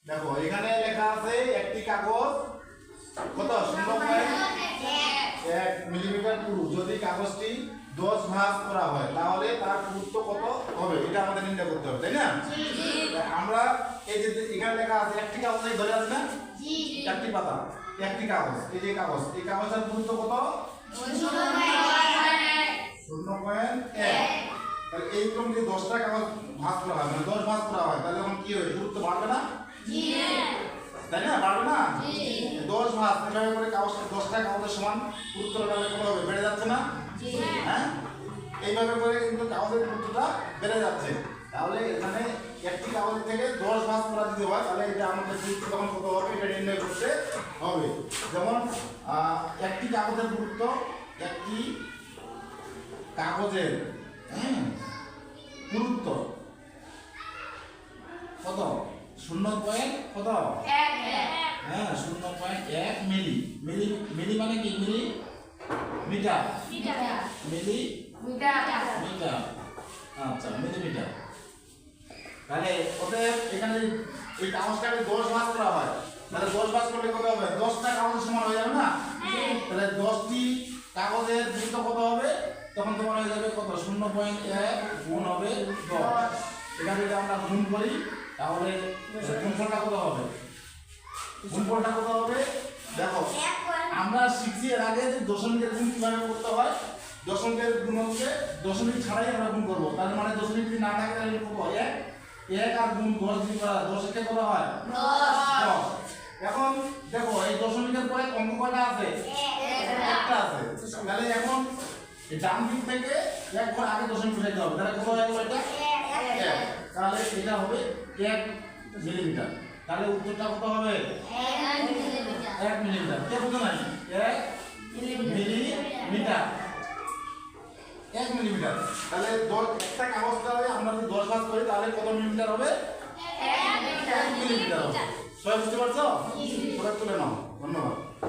দেখো এখানে লেখা আছে একটি কাগজ কত 0.1 মিলিমিটার পুরু। যদি কাগজটি 10 ভাঁজ করা হয় তাহলে তার পুরুত্ব কত হবে এটা আমাদের নির্ণয় করতে হবে, তাই না? আমরা এই যে এখানে লেখা আছে একটি কাগজ ধরে আছে না, একটি পাতা একটি কাগজ, এই যে কাগজ, এই কাগজের পুরুত্ব কত 0.1। তাহলে এইরকম যদি 10টা কাগজ ভাঁজ করা হয় মানে 10 ভাঁজ করা হয় তাহলে তখন কি হবে, পুরুত্ব বাড়বে না? তাই না, বাড়বে না? 10 ভাঁজ এভাবে করে কাগজ 10টা কাগজের সমান পুরুত্ব কত হবে, বেড়ে যাচ্ছে না? হ্যাঁ, এইভাবে করে কিন্তু কাগজের পুরুত্বটা বেড়ে যাচ্ছে। তাহলে এখানে একটি কাগজ থেকে 10 ভাঁজ করা যদি হয় তাহলে এটা আমাদের পুরুত্ব তখন কত হবে এটা নির্ণয় করতে হবে। যেমন একটি কাগজের পুরুত্ব, একটি কাগজের পুরুত্ব কত 0.1 কত 0.1 মিলি। মিলি মিলি মানে কি, মিলি মিটার, মিলি মিটার, আচ্ছা মিলিমিটার। তাহলে ওদের এখানে এই কাগজটাকে 10 ভাঁজ করা হয় তাহলে 10 ভাঁজ করলে কত হবে, 10টা কাগজের সমান হয়ে যাবে না? তাহলে 10টি কাগজের পুরুত্ব কত হবে, তখন তোমার হয়ে যাবে কত 0.1 গুণ হবে 10। এটা যদি আমরা গুণ করি তাহলে গুণফলটা কত হবে, গুণফলটা কত হবে দেখো আমরা শিখছি এর আগে যে দশমিকের গুণ কিভাবে করতে হয়। দশমিকের গুণ হচ্ছে দশমিক ছাড়াই আমরা গুণ করব, তার মানে দশমিক যদি না থাকে তাহলে কত 1 আর গুণ 10 দিয়ে করা 10 কে কত হয় 10। এখন দেখো এই দশমিকের পরে অঙ্ক কয়টা আছে, একটা আছে। তাহলে এখন ডান দিক থেকে এক ঘর আগে দশমিক বসাইতে হবে, তাহলে কত হয়ে গেল এটা 1। তাহলে এটা হবে 1 মিলিমিটার। তাহলে উত্তরটা কত হবে 1 মিলিমিটার। কে বুঝো নাই 1 মিলিমিটার, 1 মিলিমিটার। তাহলে একটা কাগজটা আমরা যদি 10 ভাঁজ করি তাহলে কত মিলিমিটার হবে, 1 মিলিমিটার হবে। সবাই বুঝতে পারছো? সবাই তুলে নাও, ধন্যবাদ।